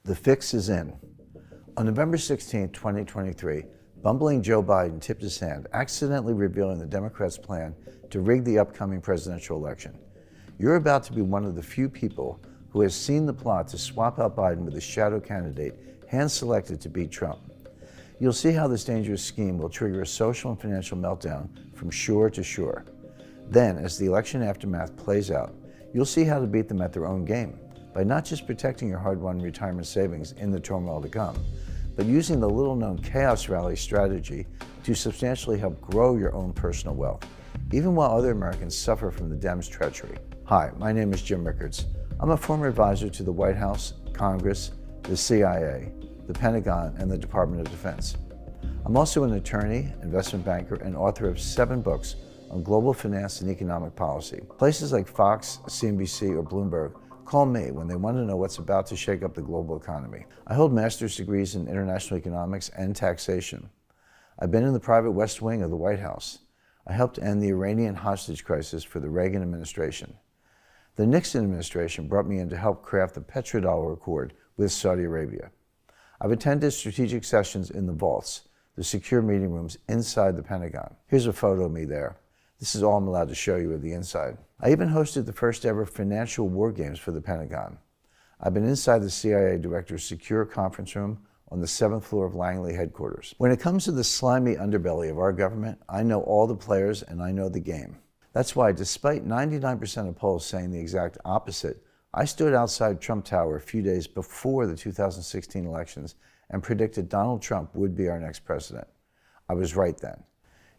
The fix is in. On November 16, 2023, bumbling Joe Biden tipped his hand, accidentally revealing the Democrats' plan to rig the upcoming presidential election. You're about to be one of the few people who has seen the plot to swap out Biden with a shadow candidate hand-selected to beat Trump. You'll see how this dangerous scheme will trigger a social and financial meltdown from shore to shore. Then, as the election aftermath plays out, you'll see how to beat them at their own game, by not just protecting your hard-won retirement savings in the turmoil to come, but using the little-known chaos rally strategy to substantially help grow your own personal wealth, even while other Americans suffer from the Dems' treachery. Hi, my name is Jim Rickards. I'm a former advisor to the White House, Congress, the CIA, the Pentagon, and the Department of Defense. I'm also an attorney, investment banker, and author of 7 books on global finance and economic policy. Places like Fox, CNBC, or Bloomberg call me when they want to know what's about to shake up the global economy. I hold master's degrees in international economics and taxation. I've been in the private West Wing of the White House. I helped end the Iranian hostage crisis for the Reagan administration. The Nixon administration brought me in to help craft the petrodollar accord with Saudi Arabia. I've attended strategic sessions in the vaults, the secure meeting rooms inside the Pentagon. Here's a photo of me there. This is all I'm allowed to show you of the inside. I even hosted the first ever financial war games for the Pentagon. I've been inside the CIA director's secure conference room on the 7th floor of Langley headquarters. When it comes to the slimy underbelly of our government, I know all the players and I know the game. That's why, despite 99% of polls saying the exact opposite, I stood outside Trump Tower a few days before the 2016 elections and predicted Donald Trump would be our next president. I was right then.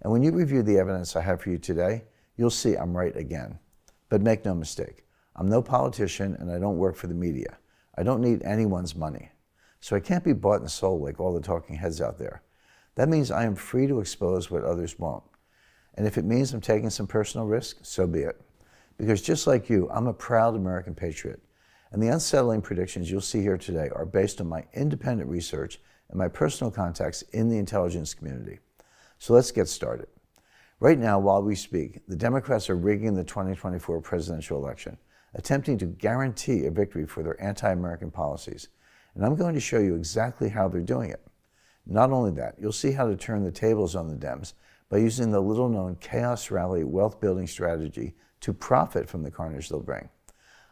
And when you review the evidence I have for you today, you'll see I'm right again. But make no mistake, I'm no politician and I don't work for the media. I don't need anyone's money. So I can't be bought and sold like all the talking heads out there. That means I am free to expose what others won't. And if it means I'm taking some personal risk, so be it. Because just like you, I'm a proud American patriot. And the unsettling predictions you'll see here today are based on my independent research and my personal contacts in the intelligence community. So let's get started. Right now, while we speak, the Democrats are rigging the 2024 presidential election, attempting to guarantee a victory for their anti-American policies. And I'm going to show you exactly how they're doing it. Not only that, you'll see how to turn the tables on the Dems by using the little-known chaos rally wealth-building strategy to profit from the carnage they'll bring.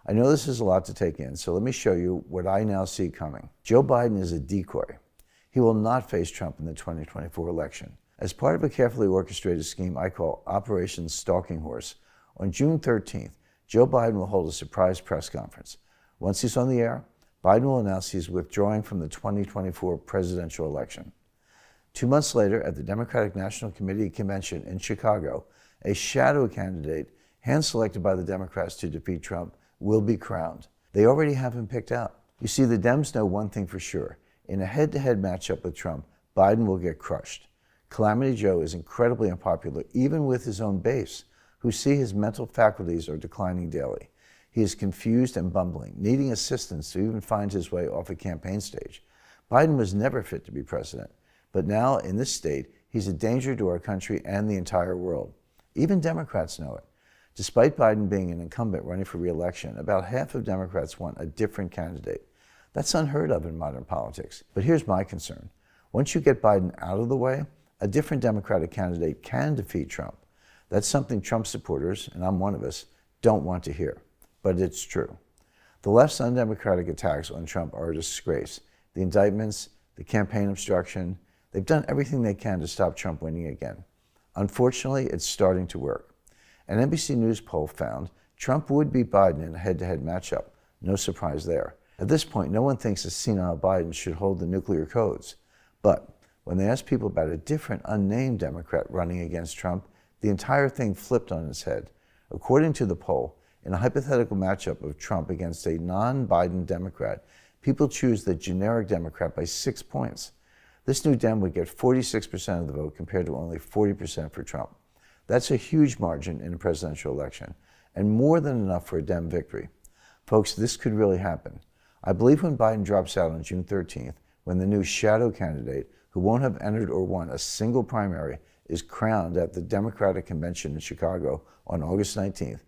I know this is a lot to take in, so let me show you what I now see coming. Joe Biden is a decoy. He will not face Trump in the 2024 election. As part of a carefully orchestrated scheme I call Operation Stalking Horse, on June 13th, Joe Biden will hold a surprise press conference. Once he's on the air, Biden will announce he's withdrawing from the 2024 presidential election. 2 months later, at the Democratic National Committee convention in Chicago, a shadow candidate, hand-selected by the Democrats to defeat Trump, will be crowned. They already have him picked out. You see, the Dems know one thing for sure. In a head-to-head matchup with Trump, Biden will get crushed. Calamity Joe is incredibly unpopular, even with his own base, who see his mental faculties are declining daily. He is confused and bumbling, needing assistance to even find his way off a campaign stage. Biden was never fit to be president, but now in this state, he's a danger to our country and the entire world. Even Democrats know it. Despite Biden being an incumbent running for re-election, about half of Democrats want a different candidate. That's unheard of in modern politics. But here's my concern. Once you get Biden out of the way, a different Democratic candidate can defeat Trump. That's something Trump supporters, and I'm one of us, don't want to hear. But it's true. The left's undemocratic attacks on Trump are a disgrace. The indictments, the campaign obstruction, they've done everything they can to stop Trump winning again. Unfortunately, it's starting to work. An NBC News poll found Trump would beat Biden in a head-to-head matchup. No surprise there. At this point, no one thinks a senile Biden should hold the nuclear codes. But when they asked people about a different unnamed Democrat running against Trump, the entire thing flipped on its head. According to the poll, in a hypothetical matchup of Trump against a non-Biden Democrat, people choose the generic Democrat by 6 points. This new Dem would get 46% of the vote compared to only 40% for Trump. That's a huge margin in a presidential election, and more than enough for a Dem victory. Folks, this could really happen. I believe when Biden drops out on June 13th, when the new shadow candidate, who won't have entered or won a single primary, is crowned at the Democratic Convention in Chicago on August 19th,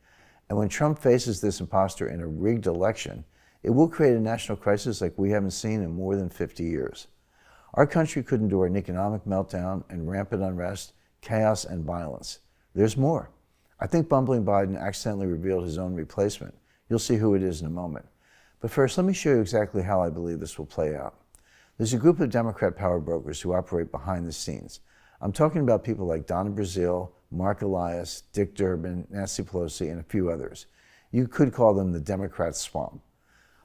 and when Trump faces this imposter in a rigged election, It will create a national crisis like we haven't seen in more than 50 years. Our country could endure an economic meltdown and rampant unrest, chaos, and violence. There's more. I think bumbling Biden accidentally revealed his own replacement. You'll see who it is in a moment. But first, let me show you exactly how I believe this will play out. There's a group of Democrat power brokers who operate behind the scenes. I'm talking about people like Donna Brazile, Mark Elias, Dick Durbin, Nancy Pelosi, and a few others. You could call them the Democrat swamp.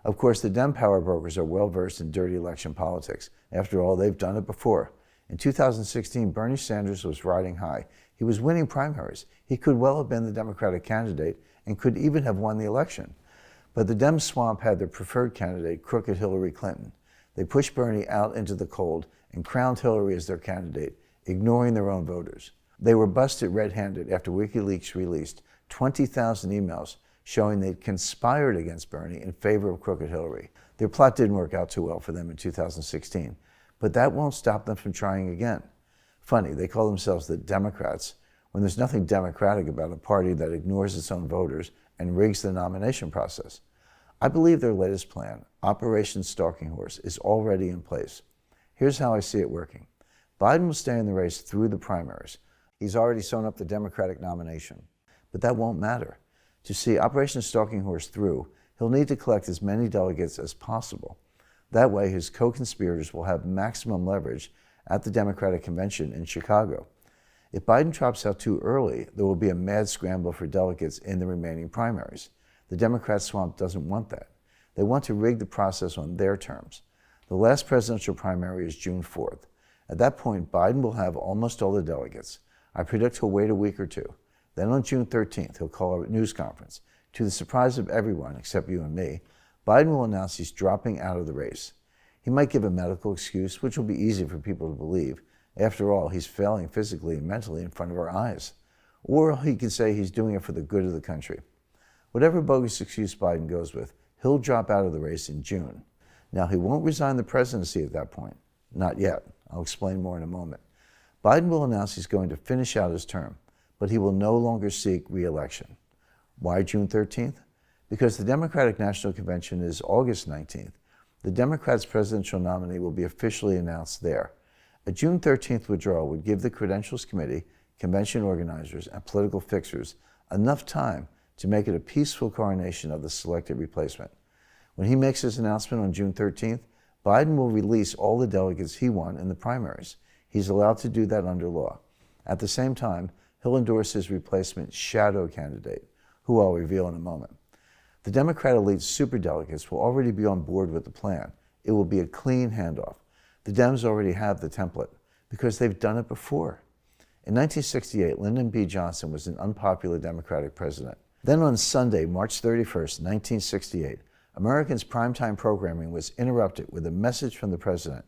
Of course, the Dem power brokers are well-versed in dirty election politics. After all, they've done it before. In 2016, Bernie Sanders was riding high. He was winning primaries. He could well have been the Democratic candidate and could even have won the election. But the Dem swamp had their preferred candidate, crooked Hillary Clinton. They pushed Bernie out into the cold and crowned Hillary as their candidate, ignoring their own voters. They were busted red-handed after WikiLeaks released 20,000 emails showing they'd conspired against Bernie in favor of crooked Hillary. Their plot didn't work out too well for them in 2016, but that won't stop them from trying again. Funny, they call themselves the Democrats when there's nothing democratic about a party that ignores its own voters and rigs the nomination process. I believe their latest plan, Operation Stalking Horse, is already in place. Here's how I see it working. Biden will stay in the race through the primaries. He's already sewn up the Democratic nomination. But that won't matter. To see Operation Stalking Horse through, he'll need to collect as many delegates as possible. That way, his co-conspirators will have maximum leverage at the Democratic convention in Chicago. If Biden drops out too early, there will be a mad scramble for delegates in the remaining primaries. The Democrat swamp doesn't want that. They want to rig the process on their terms. The last presidential primary is June 4th. At that point, Biden will have almost all the delegates. I predict he'll wait a week or two. Then on June 13th, he'll call a news conference. To the surprise of everyone, except you and me, Biden will announce he's dropping out of the race. He might give a medical excuse, which will be easy for people to believe. After all, he's failing physically and mentally in front of our eyes. Or he could say he's doing it for the good of the country. Whatever bogus excuse Biden goes with, he'll drop out of the race in June. Now, he won't resign the presidency at that point. Not yet. I'll explain more in a moment. Biden will announce he's going to finish out his term, but he will no longer seek re-election. Why June 13th? Because the Democratic National Convention is August 19th. The Democrats' presidential nominee will be officially announced there. A June 13th withdrawal would give the Credentials Committee, convention organizers, and political fixers enough time to make it a peaceful coronation of the selected replacement. When he makes his announcement on June 13th, Biden will release all the delegates he won in the primaries. He's allowed to do that under law. At the same time, he'll endorse his replacement shadow candidate, who I'll reveal in a moment. The Democrat elite superdelegates will already be on board with the plan. It will be a clean handoff. The Dems already have the template because they've done it before. In 1968, Lyndon B. Johnson was an unpopular Democratic president. Then on Sunday, March 31st, 1968, Americans' primetime programming was interrupted with a message from the president.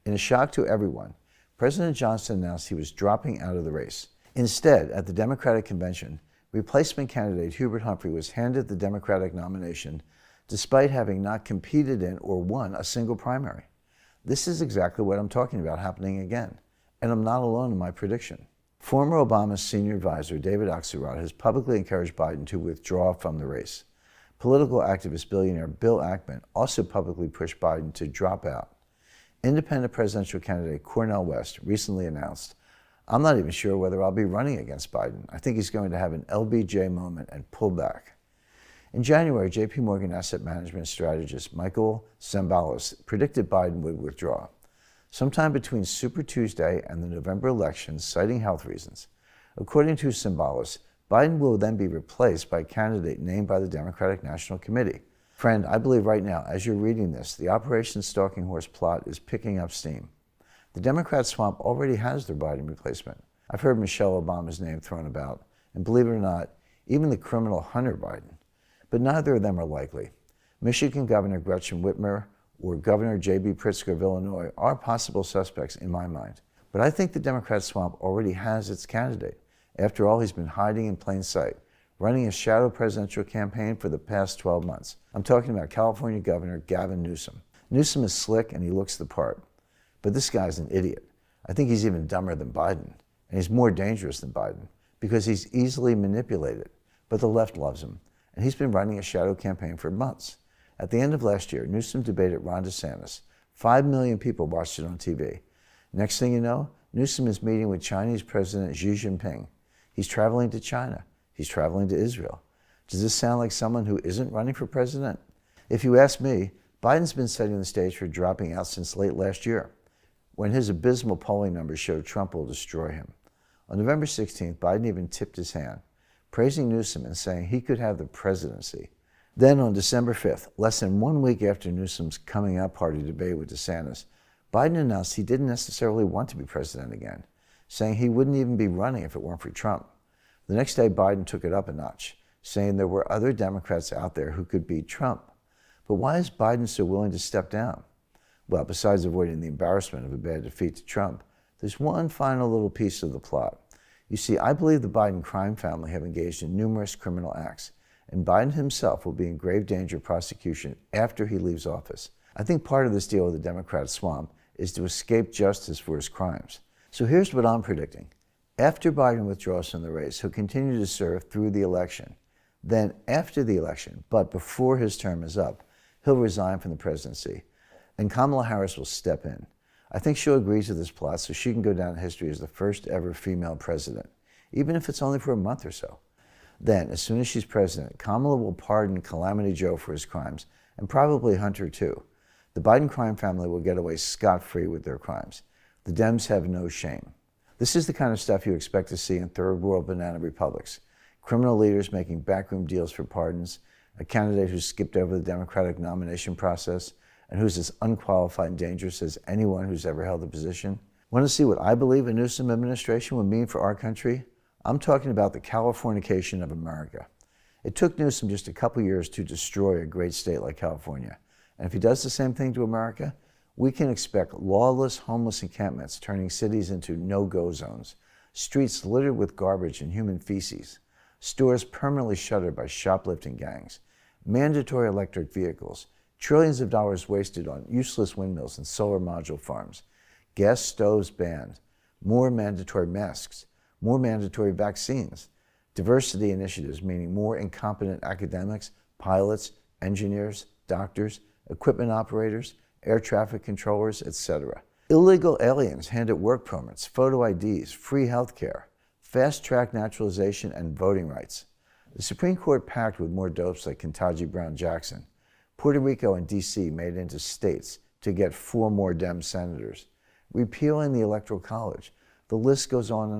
In a shock to everyone, President Johnson announced he was dropping out of the race. Instead, at the Democratic convention, replacement candidate Hubert Humphrey was handed the Democratic nomination despite having not competed in or won a single primary. This is exactly what I'm talking about happening again, and I'm not alone in my prediction. Former Obama senior advisor David Axelrod has publicly encouraged Biden to withdraw from the race. Political activist billionaire Bill Ackman also publicly pushed Biden to drop out. Independent presidential candidate Cornel West recently announced, "I'm not even sure whether I'll be running against Biden. I think he's going to have an LBJ moment and pull back." In January, JP Morgan asset management strategist Michael Cemballos predicted Biden would withdraw sometime between Super Tuesday and the November elections, citing health reasons. According to Cemballos, Biden will then be replaced by a candidate named by the Democratic National Committee. Friend, I believe right now, as you're reading this, the Operation Stalking Horse plot is picking up steam. The Democrat swamp already has their Biden replacement. I've heard Michelle Obama's name thrown about, and believe it or not, even the criminal Hunter Biden. But neither of them are likely. Michigan Governor Gretchen Whitmer or Governor J.B. Pritzker of Illinois are possible suspects in my mind. But I think the Democrat swamp already has its candidate. After all, he's been hiding in plain sight, running a shadow presidential campaign for the past 12 months. I'm talking about California Governor Gavin Newsom. Newsom is slick and he looks the part. But this guy's an idiot. I think he's even dumber than Biden. And he's more dangerous than Biden because he's easily manipulated. But the left loves him. And he's been running a shadow campaign for months. At the end of last year, Newsom debated Ron DeSantis. 5 million people watched it on TV. Next thing you know, Newsom is meeting with Chinese President Xi Jinping. He's traveling to China. He's traveling to Israel. Does this sound like someone who isn't running for president? If you ask me, Biden's been setting the stage for dropping out since late last year, when his abysmal polling numbers showed Trump will destroy him. On November 16th, Biden even tipped his hand, praising Newsom and saying he could have the presidency. Then on December 5th, less than 1 week after Newsom's coming out party debate with DeSantis, Biden announced he didn't necessarily want to be president again, saying he wouldn't even be running if it weren't for Trump. The next day, Biden took it up a notch, saying there were other Democrats out there who could beat Trump. But why is Biden so willing to step down? Well, besides avoiding the embarrassment of a bad defeat to Trump, there's one final little piece of the plot. You see, I believe the Biden crime family have engaged in numerous criminal acts, and Biden himself will be in grave danger of prosecution after he leaves office. I think part of this deal with the Democrat swamp is to escape justice for his crimes. So here's what I'm predicting. After Biden withdraws from the race, he'll continue to serve through the election. Then after the election, but before his term is up, he'll resign from the presidency, and Kamala Harris will step in. I think she'll agree to this plot so she can go down in history as the first ever female president, even if it's only for a month or so. Then, as soon as she's president, Kamala will pardon Calamity Joe for his crimes, and probably Hunter too. The Biden crime family will get away scot-free with their crimes. The Dems have no shame. This is the kind of stuff you expect to see in third world banana republics. Criminal leaders making backroom deals for pardons, a candidate who skipped over the Democratic nomination process, and who's as unqualified and dangerous as anyone who's ever held a position. Want to see what I believe a Newsom administration would mean for our country? I'm talking about the Californication of America. It took Newsom just a couple years to destroy a great state like California. And if he does the same thing to America, we can expect lawless, homeless encampments turning cities into no-go zones, streets littered with garbage and human feces, stores permanently shuttered by shoplifting gangs, mandatory electric vehicles, trillions of dollars wasted on useless windmills and solar module farms, gas stoves banned, more mandatory masks, more mandatory vaccines, diversity initiatives meaning more incompetent academics, pilots, engineers, doctors, equipment operators, air traffic controllers, etc. Illegal aliens handed work permits, photo IDs, free health care, fast-track naturalization, and voting rights. The Supreme Court packed with more dopes like Ketanji Brown Jackson. Puerto Rico and D.C. made it into states to get 4 more Dem senators. Repealing the Electoral College. The list goes on,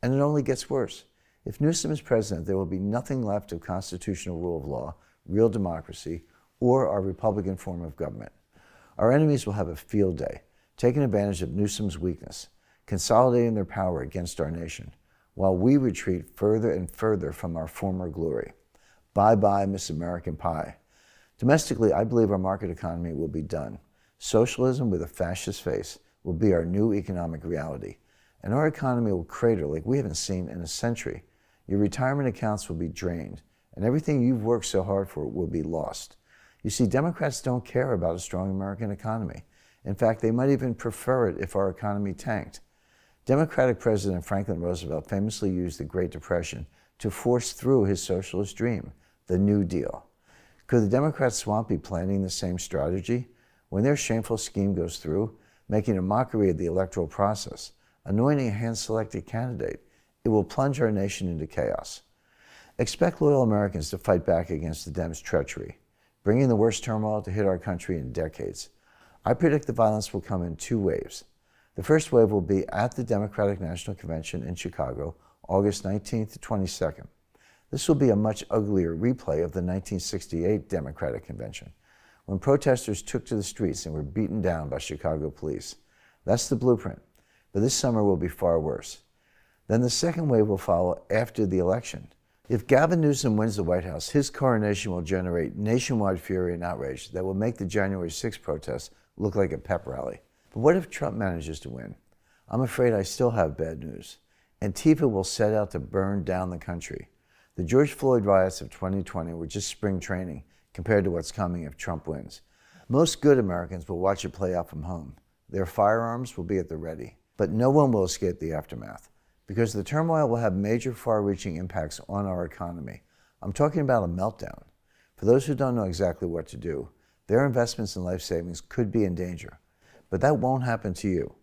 and it only gets worse. If Newsom is president, there will be nothing left of constitutional rule of law, real democracy, or our Republican form of government. Our enemies will have a field day, taking advantage of Newsom's weakness, consolidating their power against our nation, while we retreat further and further from our former glory. Bye-bye, Miss American Pie. Domestically, I believe our market economy will be done. Socialism with a fascist face will be our new economic reality, and our economy will crater like we haven't seen in a century. Your retirement accounts will be drained, and everything you've worked so hard for will be lost. You see, Democrats don't care about a strong American economy. In fact, they might even prefer it if our economy tanked. Democratic President Franklin Roosevelt famously used the Great Depression to force through his socialist dream, the New Deal. Could the Democrat swamp be planning the same strategy? When their shameful scheme goes through, making a mockery of the electoral process, anointing a hand-selected candidate, it will plunge our nation into chaos. Expect loyal Americans to fight back against the Dems' treachery, bringing the worst turmoil to hit our country in decades. I predict the violence will come in 2 waves. The first wave will be at the Democratic National Convention in Chicago, August 19th to 22nd. This will be a much uglier replay of the 1968 Democratic Convention, when protesters took to the streets and were beaten down by Chicago police. That's the blueprint, but this summer will be far worse. Then the second wave will follow after the election. If Gavin Newsom wins the White House, his coronation will generate nationwide fury and outrage that will make the January 6th protests look like a pep rally. But what if Trump manages to win? I'm afraid I still have bad news. Antifa will set out to burn down the country. The George Floyd riots of 2020 were just spring training compared to what's coming if Trump wins. Most good Americans will watch it play out from home. Their firearms will be at the ready. But no one will escape the aftermath, because the turmoil will have major far-reaching impacts on our economy. I'm talking about a meltdown. For For those who don't know exactly what to do, their investments in life savings could be in danger. But that won't happen to you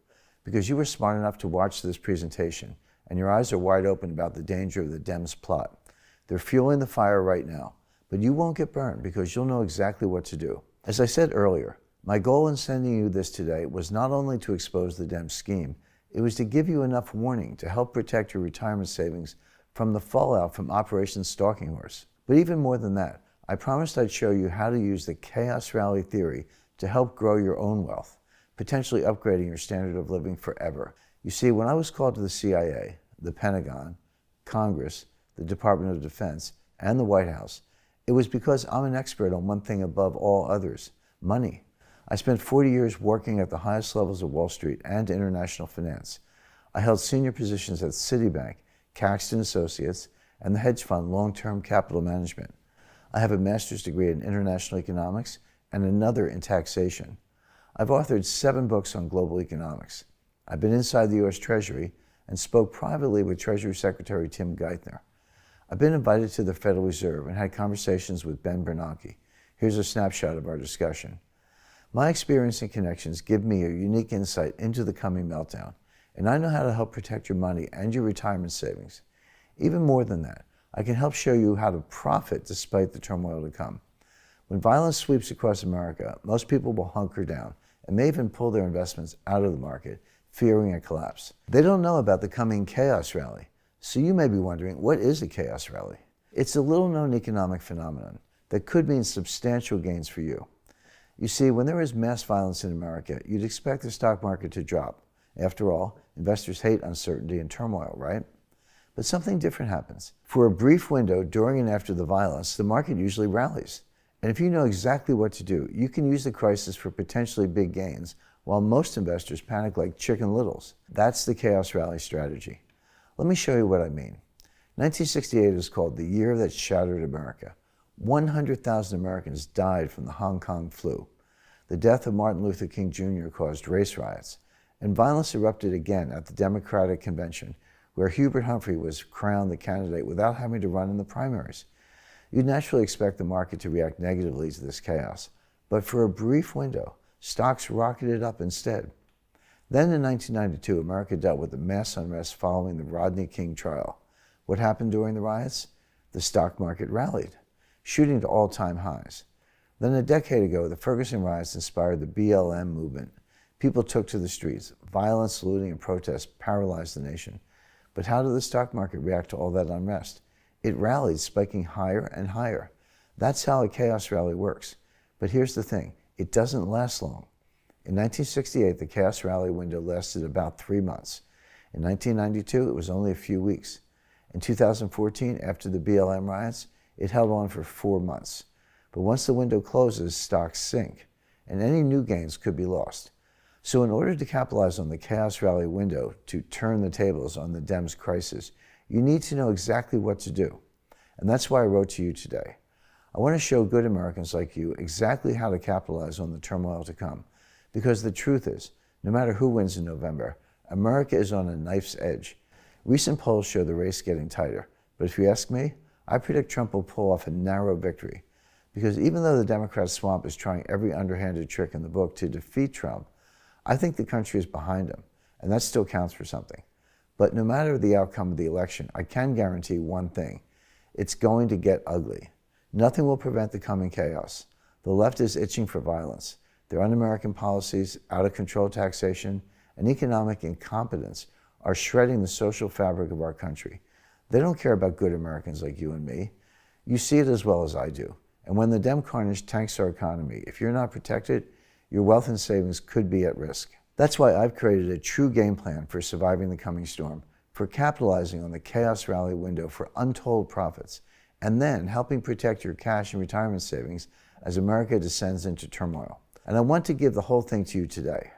because you were smart enough to watch this presentation and your eyes are wide open about the danger of the Dems plot. They're fueling the fire right now, but you won't get burned because you'll know exactly what to do. As I said earlier, my goal in sending you this today was not only to expose the Dems scheme, it was to give you enough warning to help protect your retirement savings from the fallout from Operation Stalking Horse. But even more than that, I promised I'd show you how to use the chaos rally theory to help grow your own wealth, potentially upgrading your standard of living forever. You see, when I was called to the CIA, the Pentagon, Congress, the Department of Defense, and the White House, it was because I'm an expert on one thing above all others: money. I spent 40 years working at the highest levels of Wall Street and international finance. I held senior positions at Citibank, Caxton Associates, and the hedge fund Long-Term Capital Management. I have a master's degree in international economics and another in taxation. I've authored 7 books on global economics. I've been inside the U.S. Treasury and spoke privately with Treasury Secretary Tim Geithner. I've been invited to the Federal Reserve and had conversations with Ben Bernanke. Here's a snapshot of our discussion. My experience and connections give me a unique insight into the coming meltdown, and I know how to help protect your money and your retirement savings. Even more than that, I can help show you how to profit despite the turmoil to come. When violence sweeps across America, most people will hunker down and may even pull their investments out of the market, fearing a collapse. They don't know about the coming chaos rally, so you may be wondering, what is a chaos rally? It's a little-known economic phenomenon that could mean substantial gains for you. You see, when there is mass violence in America, you'd expect the stock market to drop. After all, investors hate uncertainty and turmoil, right? But something different happens. For a brief window during and after the violence, the market usually rallies. And if you know exactly what to do, you can use the crisis for potentially big gains, while most investors panic like Chicken Littles. That's the chaos rally strategy. Let me show you what I mean. 1968 is called the year that shattered America. 100,000 Americans died from the Hong Kong flu. The death of Martin Luther King Jr. caused race riots, and violence erupted again at the Democratic Convention, where Hubert Humphrey was crowned the candidate without having to run in the primaries. You'd naturally expect the market to react negatively to this chaos, but for a brief window, stocks rocketed up instead. Then in 1992, America dealt with the mass unrest following the Rodney King trial. What happened during the riots? The stock market rallied, shooting to all-time highs. Then a decade ago, the Ferguson riots inspired the BLM movement. People took to the streets. Violence, looting, and protests paralyzed the nation. But how did the stock market react to all that unrest? It rallied, spiking higher and higher. That's how a chaos rally works. But here's the thing, it doesn't last long. In 1968, the chaos rally window lasted about 3 months. In 1992, it was only a few weeks. In 2014, after the BLM riots, it held on for 4 months. But once the window closes, stocks sink, and any new gains could be lost. So in order to capitalize on the chaos rally window to turn the tables on the Dems crisis, you need to know exactly what to do. And that's why I wrote to you today. I want to show good Americans like you exactly how to capitalize on the turmoil to come. Because the truth is, no matter who wins in November, America is on a knife's edge. Recent polls show the race getting tighter. But if you ask me, I predict Trump will pull off a narrow victory. Because even though the Democrat swamp is trying every underhanded trick in the book to defeat Trump, I think the country is behind him, and that still counts for something. But no matter the outcome of the election, I can guarantee one thing. It's going to get ugly. Nothing will prevent the coming chaos. The left is itching for violence. Their un-American policies, out-of-control taxation, and economic incompetence are shredding the social fabric of our country. They don't care about good Americans like you and me. You see it as well as I do. And when the Dem carnage tanks our economy, if you're not protected, your wealth and savings could be at risk. That's why I've created a true game plan for surviving the coming storm, for capitalizing on the chaos rally window for untold profits, and then helping protect your cash and retirement savings as America descends into turmoil. And I want to give the whole thing to you today.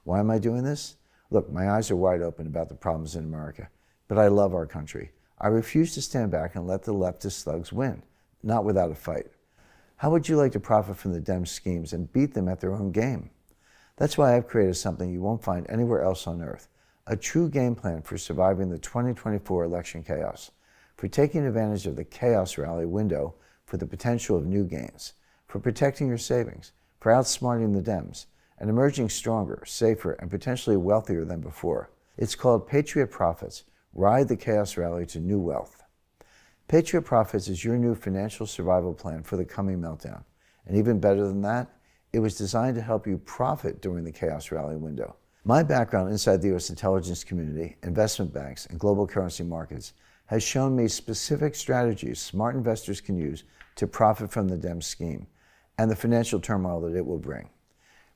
Why am I doing this? Look, my eyes are wide open about the problems in America, but I love our country. I refuse to stand back and let the leftist thugs win, not without a fight. How would you like to profit from the Dem schemes and beat them at their own game? That's why I've created something you won't find anywhere else on earth, a true game plan for surviving the 2024 election chaos, for taking advantage of the chaos rally window for the potential of new gains, for protecting your savings, for outsmarting the Dems, and emerging stronger, safer, and potentially wealthier than before. It's called Patriot Profits: Ride the Chaos Rally to New Wealth. Patriot Profits is your new financial survival plan for the coming meltdown. And even better than that, it was designed to help you profit during the chaos rally window. My background inside the U.S. intelligence community, investment banks, and global currency markets has shown me specific strategies smart investors can use to profit from the Dem scheme and the financial turmoil that it will bring,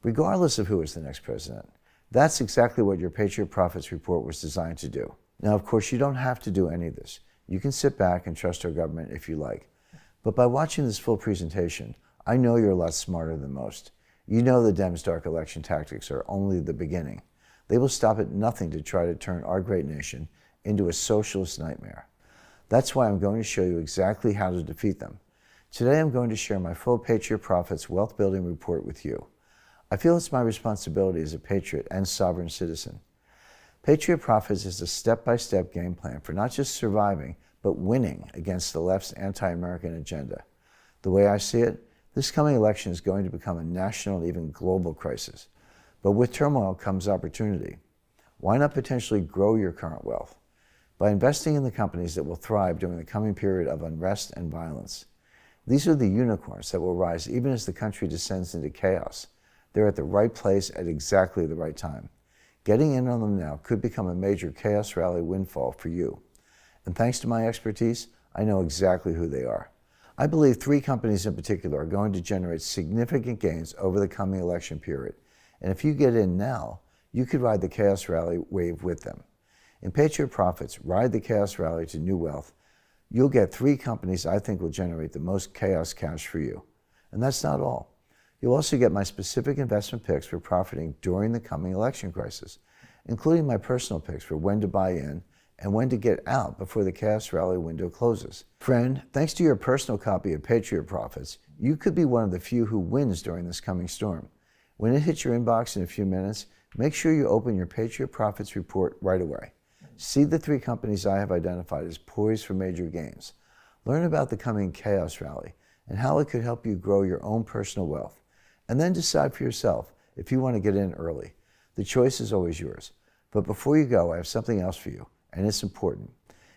regardless of who is the next president. That's exactly what your Patriot Profits report was designed to do. Now, of course, you don't have to do any of this. You can sit back and trust our government if you like. But by watching this full presentation, I know you're a lot smarter than most. You know the Dems' dark election tactics are only the beginning. They will stop at nothing to try to turn our great nation into a socialist nightmare. That's why I'm going to show you exactly how to defeat them. Today I'm going to share my full Patriot Profits wealth building report with you. I feel it's my responsibility as a patriot and sovereign citizen. Patriot Profits is a step-by-step game plan for not just surviving, but winning against the left's anti-American agenda. The way I see it, this coming election is going to become a national and even global crisis. But with turmoil comes opportunity. Why not potentially grow your current wealth? By investing in the companies that will thrive during the coming period of unrest and violence. These are the unicorns that will rise even as the country descends into chaos. They're at the right place at exactly the right time. Getting in on them now could become a major chaos rally windfall for you. And thanks to my expertise, I know exactly who they are. I believe 3 companies in particular are going to generate significant gains over the coming election period. And if you get in now, you could ride the chaos rally wave with them. In Patriot Profits: Ride the Chaos Rally to New Wealth, you'll get 3 companies I think will generate the most chaos cash for you. And that's not all. You'll also get my specific investment picks for profiting during the coming election crisis, including my personal picks for when to buy in and when to get out before the chaos rally window closes. Friend, thanks to your personal copy of Patriot Profits, you could be one of the few who wins during this coming storm. When it hits your inbox in a few minutes, make sure you open your Patriot Profits report right away. See the 3 companies I have identified as poised for major gains. Learn about the coming chaos rally and how it could help you grow your own personal wealth. And then decide for yourself if you want to get in early. The choice is always yours. But before you go, I have something else for you, and it's important.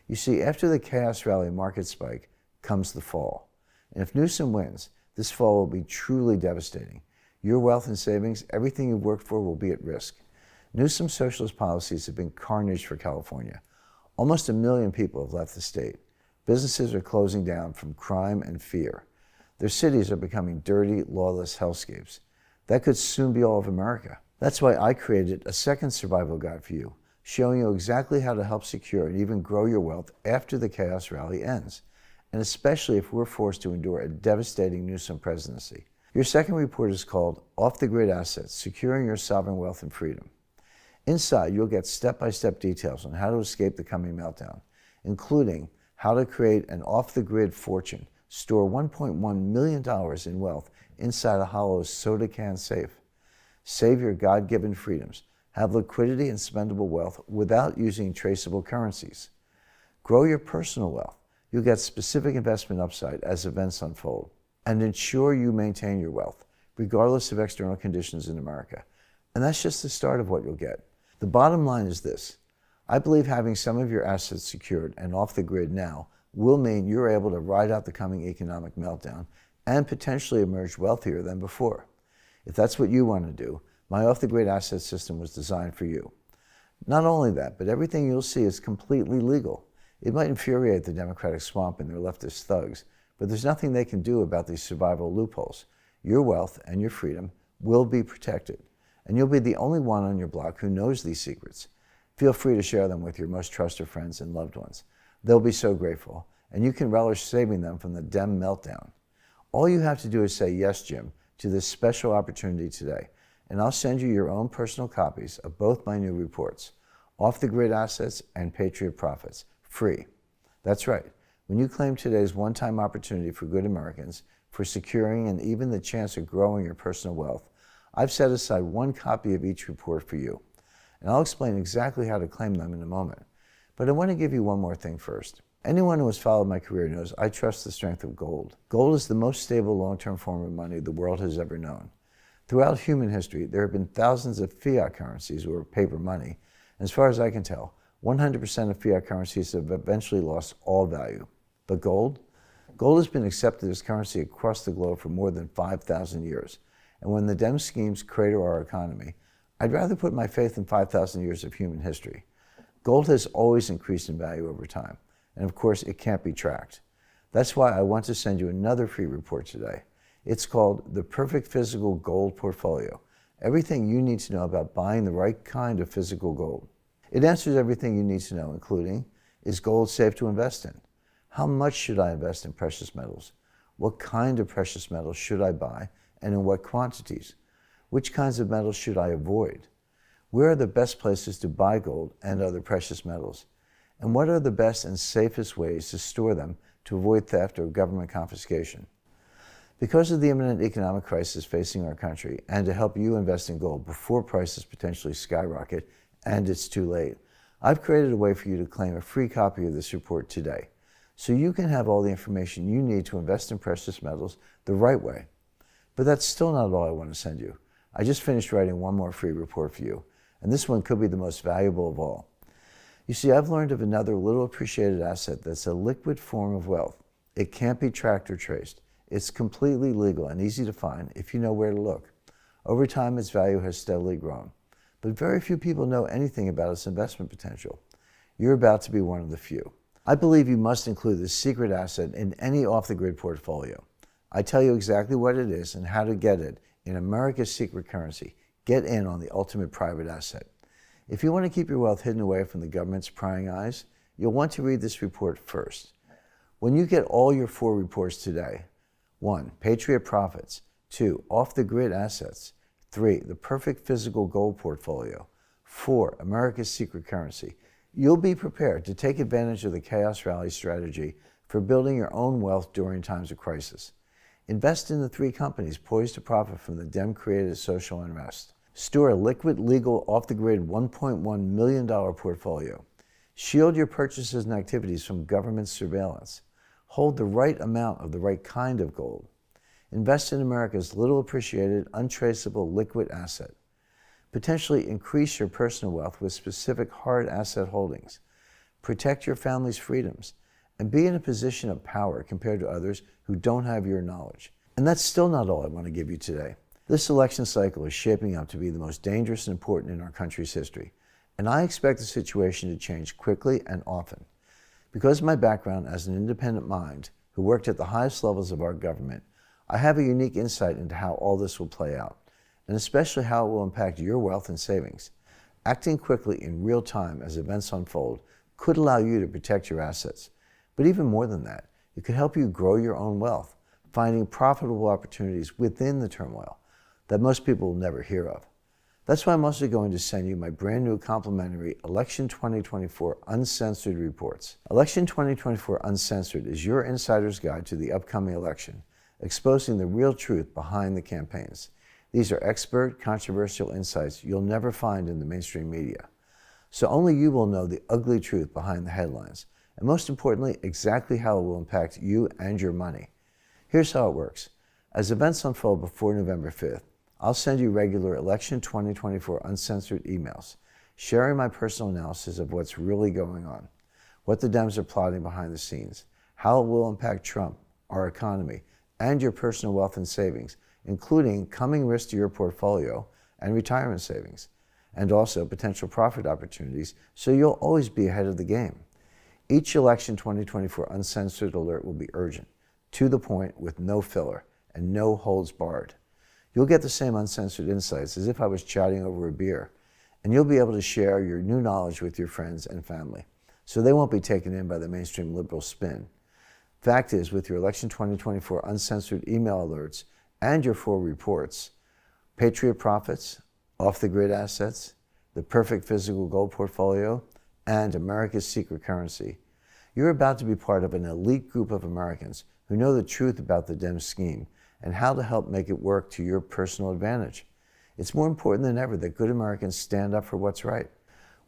You see, after the chaos rally market spike comes the fall. And if Newsom wins, this fall will be truly devastating. Your wealth and savings, everything you've worked for, will be at risk. Newsom's socialist policies have been carnage for California. Almost 1 million people have left the state. Businesses are closing down from crime and fear. Their cities are becoming dirty, lawless hellscapes. That could soon be all of America. That's why I created a second survival guide for you, showing you exactly how to help secure and even grow your wealth after the chaos rally ends, and especially if we're forced to endure a devastating Newsom presidency. Your second report is called Off the Grid Assets: Securing Your Sovereign Wealth and Freedom. Inside, you'll get step-by-step details on how to escape the coming meltdown, including how to create an off-the-grid fortune, store $1.1 million in wealth inside a hollow soda can safe, save your God-given freedoms, have liquidity and spendable wealth without using traceable currencies, grow your personal wealth. You'll get specific investment upside as events unfold, and ensure you maintain your wealth, regardless of external conditions in America. And that's just the start of what you'll get. The bottom line is this: I believe having some of your assets secured and off the grid now will mean you're able to ride out the coming economic meltdown and potentially emerge wealthier than before. If that's what you want to do, my off-the-grid asset system was designed for you. Not only that, but everything you'll see is completely legal. It might infuriate the Democratic swamp and their leftist thugs, but there's nothing they can do about these survival loopholes. Your wealth and your freedom will be protected, and you'll be the only one on your block who knows these secrets. Feel free to share them with your most trusted friends and loved ones. They'll be so grateful, and you can relish saving them from the Dem meltdown. All you have to do is say yes, Jim, to this special opportunity today, and I'll send you your own personal copies of both my new reports, Off the Grid Assets and Patriot Profits, free. That's right. When you claim today's one-time opportunity for good Americans, for securing and even the chance of growing your personal wealth, I've set aside 1 copy of each report for you, and I'll explain exactly how to claim them in a moment. But I want to give you one more thing first. Anyone who has followed my career knows I trust the strength of gold. Gold is the most stable long-term form of money the world has ever known. Throughout human history, there have been thousands of fiat currencies, or paper money, and as far as I can tell, 100% of fiat currencies have eventually lost all value. But gold? Gold has been accepted as currency across the globe for more than 5,000 years. And when the Dem schemes crater our economy, I'd rather put my faith in 5,000 years of human history. Gold has always increased in value over time, and of course, it can't be tracked. That's why I want to send you another free report today. It's called The Perfect Physical Gold Portfolio. Everything you need to know about buying the right kind of physical gold. It answers everything you need to know, including, is gold safe to invest in? How much should I invest in precious metals? What kind of precious metals should I buy, and in what quantities? Which kinds of metals should I avoid? Where are the best places to buy gold and other precious metals? And what are the best and safest ways to store them to avoid theft or government confiscation? Because of the imminent economic crisis facing our country, and to help you invest in gold before prices potentially skyrocket and it's too late, I've created a way for you to claim a free copy of this report today, so you can have all the information you need to invest in precious metals the right way. But that's still not all I want to send you. I just finished writing one more free report for you, and this one could be the most valuable of all. You see, I've learned of another little appreciated asset that's a liquid form of wealth. It can't be tracked or traced. It's completely legal and easy to find if you know where to look. Over time, its value has steadily grown, but very few people know anything about its investment potential. You're about to be one of the few. I believe you must include this secret asset in any off-the-grid portfolio. I tell you exactly what it is and how to get it in America's secret currency. Get in on the ultimate private asset. If you want to keep your wealth hidden away from the government's prying eyes, you'll want to read this report first. When you get all your 4 reports today, 1. Patriot Profits. 2. Off-the-grid assets. 3. The Perfect Physical Gold Portfolio. 4. America's secret currency. You'll be prepared to take advantage of the Chaos Rally strategy for building your own wealth during times of crisis. Invest in the 3 companies poised to profit from the Dem-created social unrest. Store a liquid, legal, off-the-grid $1.1 million portfolio. Shield your purchases and activities from government surveillance. Hold the right amount of the right kind of gold. Invest in America's little appreciated, untraceable liquid asset. Potentially increase your personal wealth with specific hard asset holdings. Protect your family's freedoms, and be in a position of power compared to others who don't have your knowledge. And that's still not all I want to give you today. This election cycle is shaping up to be the most dangerous and important in our country's history, and I expect the situation to change quickly and often. Because of my background as an independent mind who worked at the highest levels of our government, I have a unique insight into how all this will play out, and especially how it will impact your wealth and savings. Acting quickly in real time as events unfold could allow you to protect your assets. But even more than that, it could help you grow your own wealth, finding profitable opportunities within the turmoil that most people will never hear of. That's why I'm also going to send you my brand new complimentary Election 2024 Uncensored reports. Election 2024 Uncensored is your insider's guide to the upcoming election, exposing the real truth behind the campaigns. These are expert, controversial insights you'll never find in the mainstream media. So only you will know the ugly truth behind the headlines, and most importantly, exactly how it will impact you and your money. Here's how it works. As events unfold before November 5th, I'll send you regular Election 2024 Uncensored emails, sharing my personal analysis of what's really going on, what the Dems are plotting behind the scenes, how it will impact Trump, our economy, and your personal wealth and savings, including coming risks to your portfolio and retirement savings, and also potential profit opportunities, so you'll always be ahead of the game. Each Election 2024 Uncensored alert will be urgent, to the point, with no filler, and no holds barred. You'll get the same uncensored insights as if I was chatting over a beer, and you'll be able to share your new knowledge with your friends and family, so they won't be taken in by the mainstream liberal spin. Fact is, with your Election 2024 Uncensored email alerts and your 4 reports, Patriot Profits, Off-the-Grid Assets, The Perfect Physical Gold Portfolio, and America's Secret Currency, you're about to be part of an elite group of Americans who know the truth about the Dem scheme and how to help make it work to your personal advantage. It's more important than ever that good Americans stand up for what's right.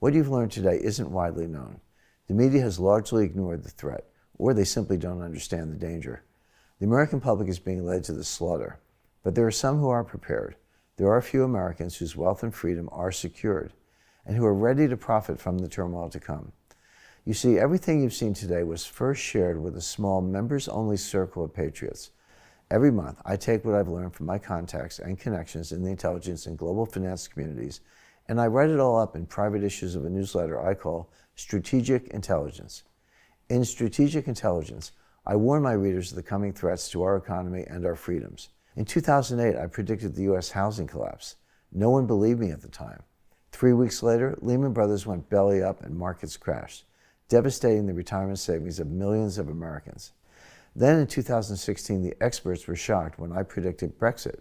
What you've learned today isn't widely known. The media has largely ignored the threat, or they simply don't understand the danger. The American public is being led to the slaughter, but there are some who are prepared. There are a few Americans whose wealth and freedom are secured, and who are ready to profit from the turmoil to come. You see, everything you've seen today was first shared with a small members-only circle of patriots. Every month, I take what I've learned from my contacts and connections in the intelligence and global finance communities, and I write it all up in private issues of a newsletter I call Strategic Intelligence. In Strategic Intelligence, I warn my readers of the coming threats to our economy and our freedoms. In 2008, I predicted the U.S. housing collapse. No one believed me at the time. 3 weeks later, Lehman Brothers went belly up and markets crashed, devastating the retirement savings of millions of Americans. Then in 2016, the experts were shocked when I predicted Brexit.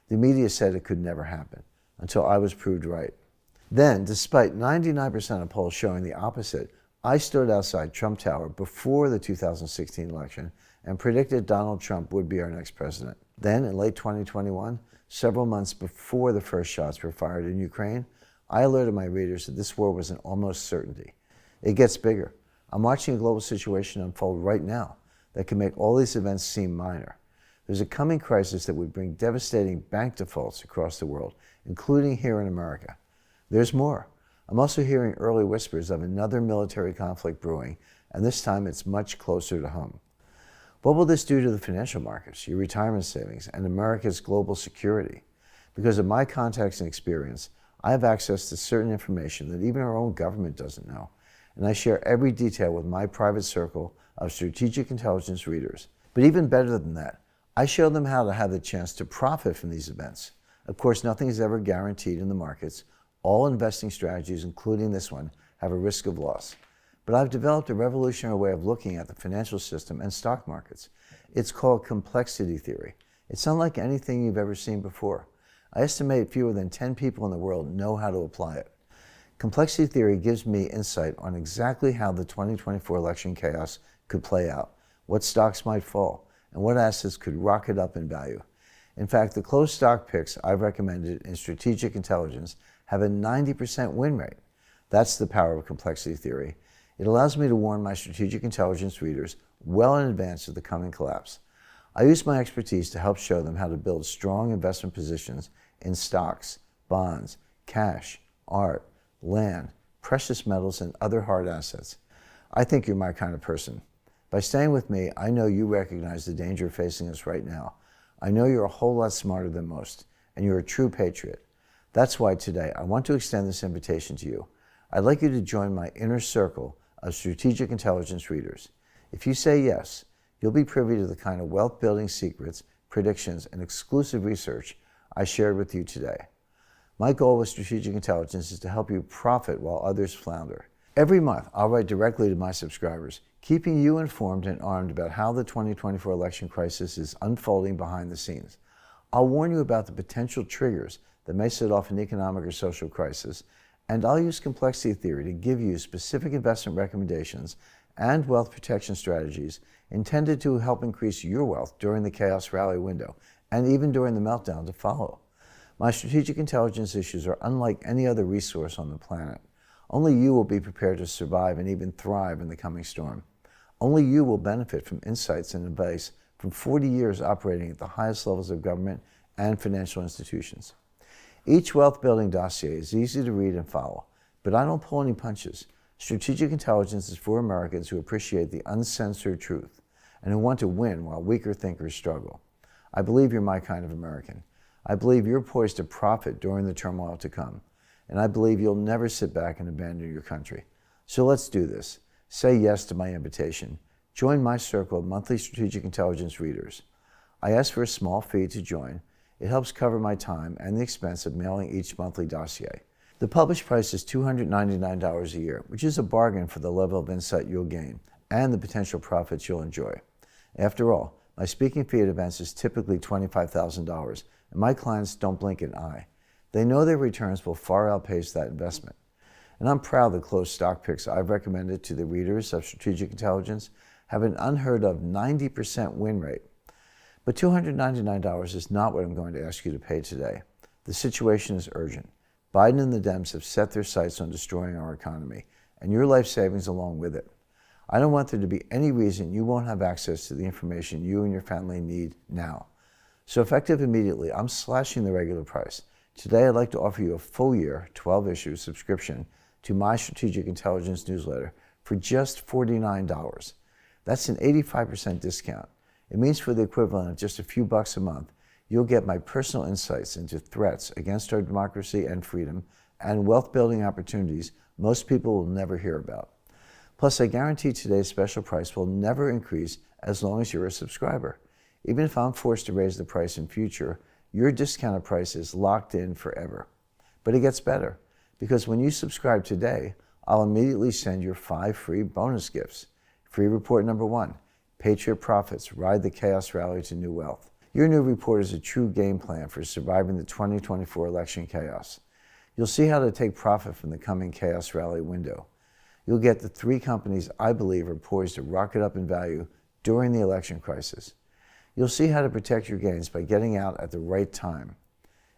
The media said it could never happen, until I was proved right. Then, despite 99% of polls showing the opposite, I stood outside Trump Tower before the 2016 election and predicted Donald Trump would be our next president. Then, in late 2021, several months before the first shots were fired in Ukraine, I alerted my readers that this war was an almost certainty. It gets bigger. I'm watching a global situation unfold right now that can make all these events seem minor. There's a coming crisis that would bring devastating bank defaults across the world, including here in America. There's more. I'm also hearing early whispers of another military conflict brewing, and this time it's much closer to home. What will this do to the financial markets, your retirement savings, and America's global security? Because of my contacts and experience, I have access to certain information that even our own government doesn't know, and I share every detail with my private circle of strategic intelligence readers. But even better than that, I show them how to have the chance to profit from these events. Of course, nothing is ever guaranteed in the markets. All investing strategies, including this one, have a risk of loss. But I've developed a revolutionary way of looking at the financial system and stock markets. It's called complexity theory. It's unlike anything you've ever seen before. I estimate fewer than 10 people in the world know how to apply it. Complexity theory gives me insight on exactly how the 2024 election chaos could play out, what stocks might fall, and what assets could rocket up in value. In fact, the closed stock picks I've recommended in Strategic Intelligence have a 90% win rate. That's the power of complexity theory. It allows me to warn my Strategic Intelligence readers well in advance of the coming collapse. I use my expertise to help show them how to build strong investment positions in stocks, bonds, cash, art, land, precious metals, and other hard assets. I think you're my kind of person. By staying with me, I know you recognize the danger facing us right now. I know you're a whole lot smarter than most, and you're a true patriot. That's why today I want to extend this invitation to you. I'd like you to join my inner circle of Strategic Intelligence readers. If you say yes, you'll be privy to the kind of wealth-building secrets, predictions, and exclusive research I shared with you today. My goal with Strategic Intelligence is to help you profit while others flounder. Every month, I'll write directly to my subscribers, keeping you informed and armed about how the 2024 election crisis is unfolding behind the scenes. I'll warn you about the potential triggers that may set off an economic or social crisis, and I'll use complexity theory to give you specific investment recommendations and wealth protection strategies intended to help increase your wealth during the chaos rally window and even during the meltdown to follow. My Strategic Intelligence issues are unlike any other resource on the planet. Only you will be prepared to survive and even thrive in the coming storm. Only you will benefit from insights and advice from 40 years operating at the highest levels of government and financial institutions. Each wealth-building dossier is easy to read and follow, but I don't pull any punches. Strategic Intelligence is for Americans who appreciate the uncensored truth and who want to win while weaker thinkers struggle. I believe you're my kind of American. I believe you're poised to profit during the turmoil to come. And I believe you'll never sit back and abandon your country. So let's do this. Say yes to my invitation. Join my circle of monthly Strategic Intelligence readers. I ask for a small fee to join. It helps cover my time and the expense of mailing each monthly dossier. The published price is $299 a year, which is a bargain for the level of insight you'll gain and the potential profits you'll enjoy. After all, my speaking fee at events is typically $25,000, and my clients don't blink an eye. They know their returns will far outpace that investment. And I'm proud the closed stock picks I've recommended to the readers of Strategic Intelligence have an unheard of 90% win rate. But $299 is not what I'm going to ask you to pay today. The situation is urgent. Biden and the Dems have set their sights on destroying our economy, and your life savings along with it. I don't want there to be any reason you won't have access to the information you and your family need now. So effective immediately, I'm slashing the regular price. Today, I'd like to offer you a full year, 12-issue subscription to my Strategic Intelligence newsletter for just $49. That's an 85% discount. It means for the equivalent of just a few bucks a month, you'll get my personal insights into threats against our democracy and freedom and wealth-building opportunities most people will never hear about. Plus, I guarantee today's special price will never increase as long as you're a subscriber. Even if I'm forced to raise the price in future, your discounted price is locked in forever. But it gets better, because when you subscribe today, I'll immediately send you 5 free bonus gifts. Free report number 1, Patriot Profits, Ride the Chaos Rally to New Wealth. Your new report is a true game plan for surviving the 2024 election chaos. You'll see how to take profit from the coming chaos rally window. You'll get the 3 companies I believe are poised to rocket up in value during the election crisis. You'll see how to protect your gains by getting out at the right time.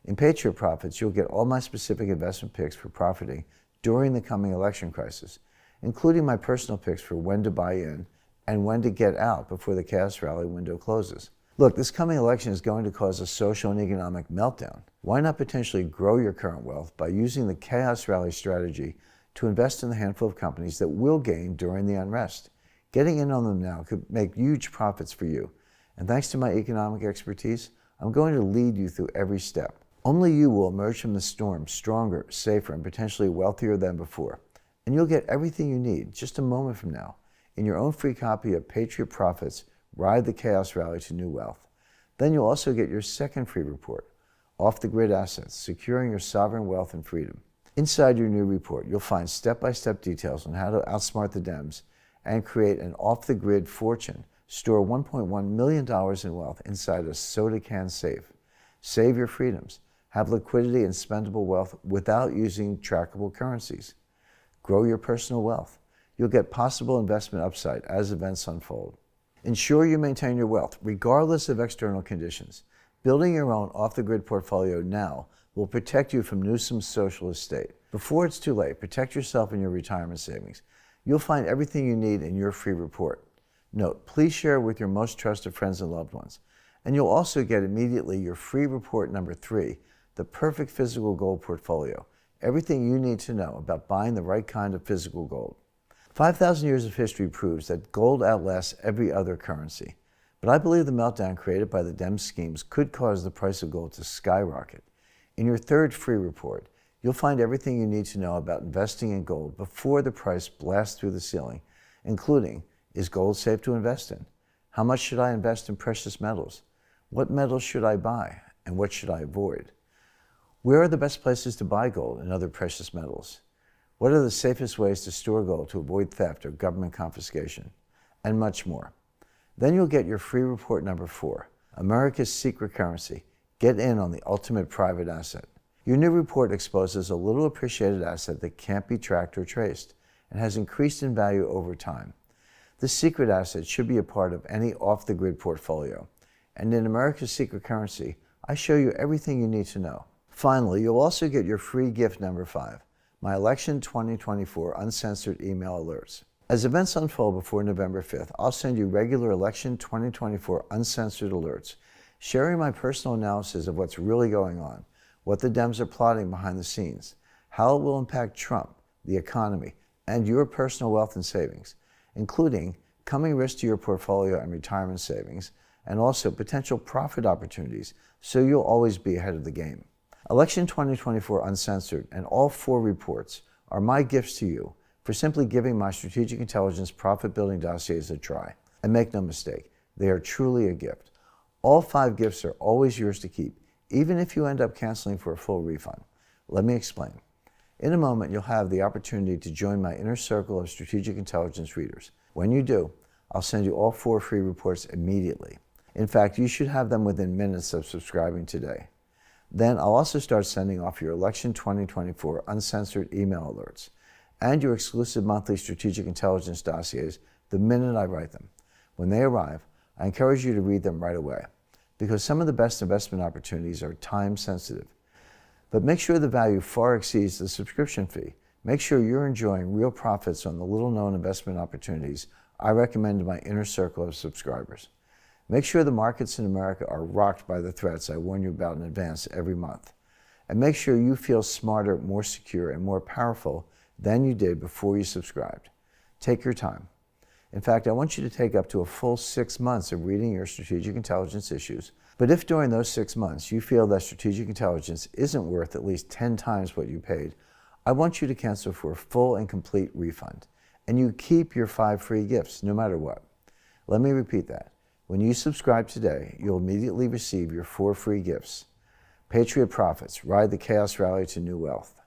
In Patriot Profits, you'll get all my specific investment picks for profiting during the coming election crisis, including my personal picks for when to buy in and when to get out before the chaos rally window closes. Look, this coming election is going to cause a social and economic meltdown. Why not potentially grow your current wealth by using the chaos rally strategy to invest in the handful of companies that will gain during the unrest? Getting in on them now could make huge profits for you. And thanks to my economic expertise, I'm going to lead you through every step. Only you will emerge from the storm stronger, safer, and potentially wealthier than before. And you'll get everything you need just a moment from now in your own free copy of Patriot Profits, Ride the Chaos Rally to New Wealth. Then you'll also get your second free report, Off the Grid Assets, Securing Your Sovereign Wealth and Freedom. Inside your new report, you'll find step-by-step details on how to outsmart the Dems and create an off-the-grid fortune. Store $1.1 million in wealth inside a soda can safe. Save your freedoms. Have liquidity and spendable wealth without using trackable currencies. Grow your personal wealth. You'll get possible investment upside as events unfold. Ensure you maintain your wealth regardless of external conditions. Building your own off-the-grid portfolio now will protect you from Newsom's socialist state. Before it's too late, protect yourself and your retirement savings. You'll find everything you need in your free report. Note, please share it with your most trusted friends and loved ones. And you'll also get immediately your free report number 3, the perfect physical gold portfolio. Everything you need to know about buying the right kind of physical gold. 5,000 years of history proves that gold outlasts every other currency. But I believe the meltdown created by the Dem schemes could cause the price of gold to skyrocket. In your third free report, you'll find everything you need to know about investing in gold before the price blasts through the ceiling, including, is gold safe to invest in? How much should I invest in precious metals? What metals should I buy, and what should I avoid? Where are the best places to buy gold and other precious metals? What are the safest ways to store gold to avoid theft or government confiscation? And much more. Then you'll get your free report number 4, America's Secret Currency. Get in on the ultimate private asset. Your new report exposes a little appreciated asset that can't be tracked or traced and has increased in value over time. This secret asset should be a part of any off-the-grid portfolio. And in America's Secret Currency, I show you everything you need to know. Finally, you'll also get your free gift number 5, my Election 2024 Uncensored Email Alerts. As events unfold before November 5th, I'll send you regular Election 2024 Uncensored Alerts, sharing my personal analysis of what's really going on, what the Dems are plotting behind the scenes, how it will impact Trump, the economy, and your personal wealth and savings, including coming risks to your portfolio and retirement savings, and also potential profit opportunities, so you'll always be ahead of the game. Election 2024 Uncensored and all 4 reports are my gifts to you for simply giving my Strategic Intelligence profit-building dossiers a try. And make no mistake, they are truly a gift. All 5 gifts are always yours to keep, even if you end up canceling for a full refund. Let me explain. In a moment, you'll have the opportunity to join my inner circle of Strategic Intelligence readers. When you do, I'll send you all 4 free reports immediately. In fact, you should have them within minutes of subscribing today. Then I'll also start sending off your Election 2024 Uncensored email alerts and your exclusive monthly Strategic Intelligence dossiers the minute I write them. When they arrive, I encourage you to read them right away, because some of the best investment opportunities are time sensitive. But make sure the value far exceeds the subscription fee, Make sure you're enjoying real profits on the little-known investment opportunities I recommend to my inner circle of subscribers. Make sure the markets in America are rocked by the threats I warn you about in advance every month. And make sure you feel smarter, more secure, and more powerful than you did before you subscribed. Take your time. In fact, I want you to take up to a full 6 months of reading your strategic intelligence issues. But if during those 6 months you feel that strategic intelligence isn't worth at least 10 times what you paid, I want you to cancel for a full and complete refund. And you keep your 5 free gifts no matter what. Let me repeat that. When you subscribe today, you'll immediately receive your 4 free gifts. Patriot Profits, Ride the Chaos Rally to New Wealth.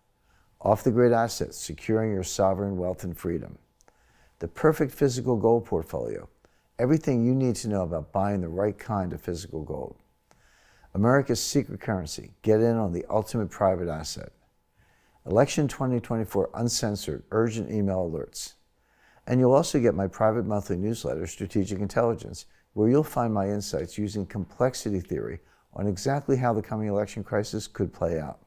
Off the Grid Assets, Securing Your Sovereign Wealth and Freedom. The Perfect Physical Gold Portfolio, everything you need to know about buying the right kind of physical gold. America's Secret Currency, get in on the ultimate private asset. Election 2024 Uncensored, Urgent Email Alerts. And you'll also get my private monthly newsletter, Strategic Intelligence, where you'll find my insights using complexity theory on exactly how the coming election crisis could play out,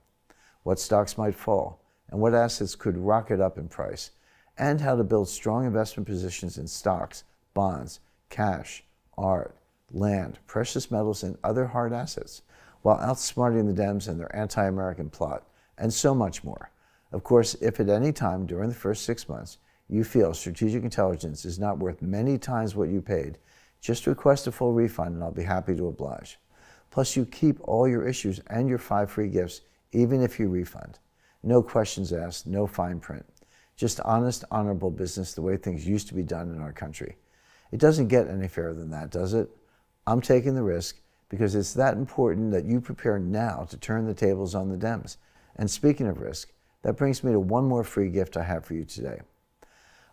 what stocks might fall, and what assets could rocket up in price, and how to build strong investment positions in stocks, bonds, cash, art, land, precious metals, and other hard assets, while outsmarting the Dems and their anti-American plot, and so much more. Of course, if at any time during the first 6 months you feel strategic intelligence is not worth many times what you paid, just request a full refund and I'll be happy to oblige. Plus, you keep all your issues and your 5 free gifts, even if you refund. No questions asked, no fine print. Just honest, honorable business the way things used to be done in our country. It doesn't get any fairer than that, does it? I'm taking the risk because it's that important that you prepare now to turn the tables on the Dems. And speaking of risk, that brings me to one more free gift I have for you today.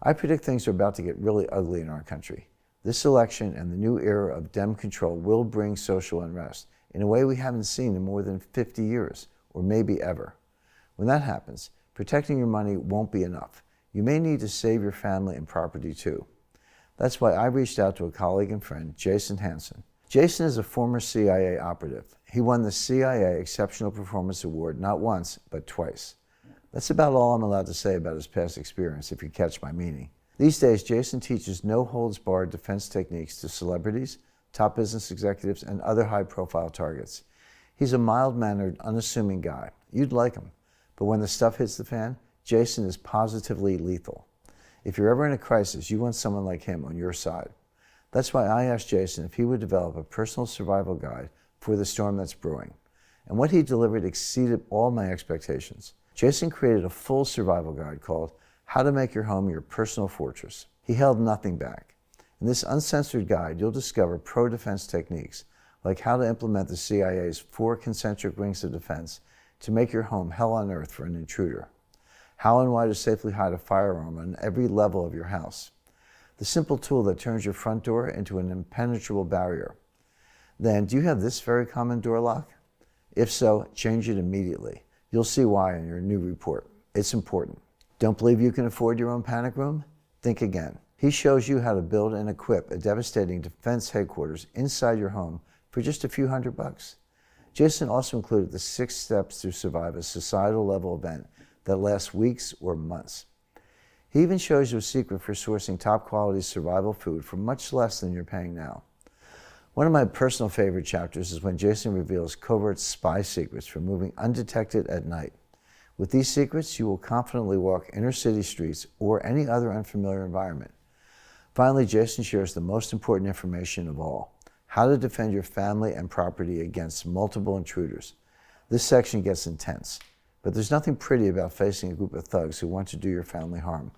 I predict things are about to get really ugly in our country. This election and the new era of Dem control will bring social unrest in a way we haven't seen in more than 50 years, or maybe ever. When that happens, protecting your money won't be enough. You may need to save your family and property too. That's why I reached out to a colleague and friend, Jason Hanson. Jason is a former CIA operative. He won the CIA Exceptional Performance Award not once, but twice. That's about all I'm allowed to say about his past experience, if you catch my meaning. These days, Jason teaches no-holds-barred defense techniques to celebrities, top business executives, and other high-profile targets. He's a mild-mannered, unassuming guy. You'd like him. But when the stuff hits the fan, Jason is positively lethal. If you're ever in a crisis, you want someone like him on your side. That's why I asked Jason if he would develop a personal survival guide for the storm that's brewing. And what he delivered exceeded all my expectations. Jason created a full survival guide called How to Make Your Home Your Personal Fortress. He held nothing back. In this uncensored guide, you'll discover pro-defense techniques, like how to implement the CIA's 4 concentric rings of defense to make your home hell on earth for an intruder. How and why to safely hide a firearm on every level of your house. The simple tool that turns your front door into an impenetrable barrier. Then, do you have this very common door lock? If so, change it immediately. You'll see why in your new report. It's important. Don't believe you can afford your own panic room? Think again. He shows you how to build and equip a devastating defense headquarters inside your home for just a few $100. Jason also included the 6 steps to survive a societal level event that lasts weeks or months. He even shows you a secret for sourcing top quality survival food for much less than you're paying now. One of my personal favorite chapters is when Jason reveals covert spy secrets for moving undetected at night. With these secrets, you will confidently walk inner city streets or any other unfamiliar environment. Finally, Jason shares the most important information of all: how to defend your family and property against multiple intruders. This section gets intense, but there's nothing pretty about facing a group of thugs who want to do your family harm.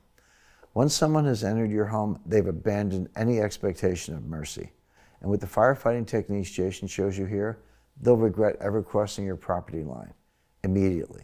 Once someone has entered your home, they've abandoned any expectation of mercy. And with the firefighting techniques Jason shows you here, they'll regret ever crossing your property line immediately.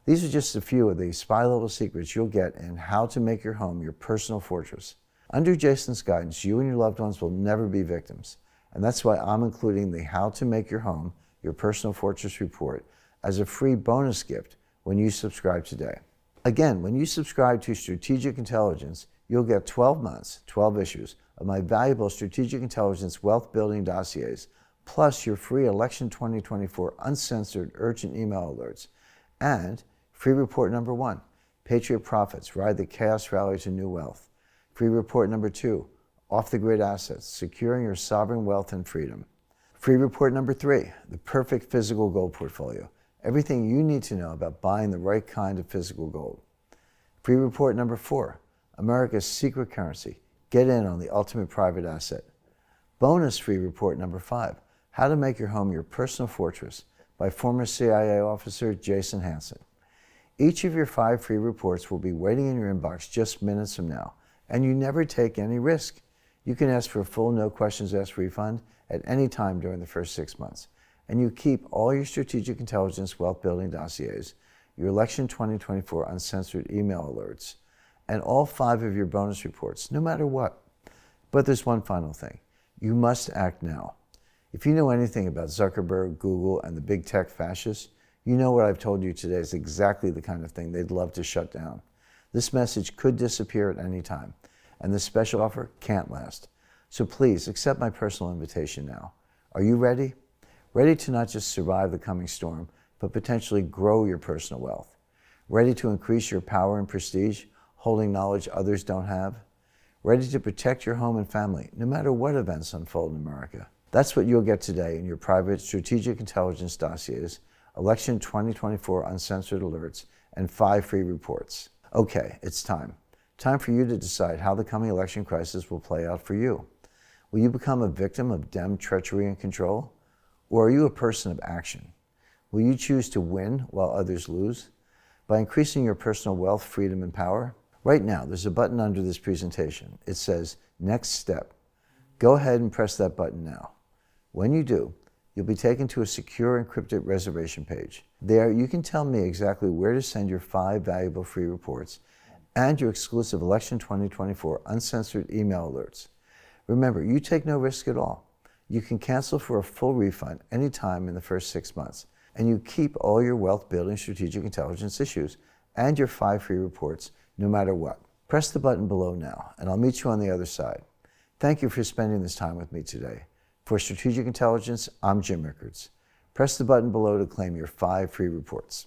These are just a few of the spy-level secrets you'll get in How to Make Your Home Your Personal Fortress. Under Jason's guidance, you and your loved ones will never be victims. And that's why I'm including the How to Make Your Home Your Personal Fortress report as a free bonus gift when you subscribe today. Again, when you subscribe to Strategic Intelligence, you'll get 12 months, 12 issues of my valuable Strategic Intelligence wealth building dossiers, plus your free Election 2024 uncensored urgent email alerts, and free report number 1, Patriot Profits, Ride the Chaos Rally to New Wealth. Free report number 2, Off the Grid Assets, Securing Your Sovereign Wealth and Freedom. Free report number 3, The Perfect Physical Gold Portfolio, everything you need to know about buying the right kind of physical gold. Free report number 4, America's Secret Currency, Get in on the ultimate private asset. Bonus free report number 5, How to Make Your Home Your Personal Fortress, by former CIA officer Jason Hanson. Each of your 5 free reports will be waiting in your inbox just minutes from now, and you never take any risk. You can ask for a full no questions asked refund at any time during the first 6 months, and you keep all your strategic intelligence wealth building dossiers, your election 2024 uncensored email alerts, and all 5 of your bonus reports, no matter what. But there's one final thing. You must act now. If you know anything about Zuckerberg, Google, and the big tech fascists, you know what I've told you today is exactly the kind of thing they'd love to shut down. This message could disappear at any time, and this special offer can't last. So please accept my personal invitation now. Are you ready? Ready to not just survive the coming storm, but potentially grow your personal wealth? Ready to increase your power and prestige, holding knowledge others don't have? Ready to protect your home and family, no matter what events unfold in America? That's what you'll get today in your private strategic intelligence dossiers, election 2024 uncensored alerts, and 5 free reports. Okay, it's time. Time for you to decide how the coming election crisis will play out for you. Will you become a victim of Dem treachery and control? Or are you a person of action? Will you choose to win while others lose? By increasing your personal wealth, freedom, and power? Right now, there's a button under this presentation. It says, Next Step. Go ahead and press that button now. When you do, you'll be taken to a secure encrypted reservation page. There, you can tell me exactly where to send your 5 valuable free reports and your exclusive Election 2024 uncensored email alerts. Remember, you take no risk at all. You can cancel for a full refund anytime in the first 6 months, and you keep all your wealth-building strategic intelligence issues and your 5 free reports no matter what. Press the button below now, and I'll meet you on the other side. Thank you for spending this time with me today. For Strategic Intelligence, I'm Jim Rickards. Press the button below to claim your 5 free reports.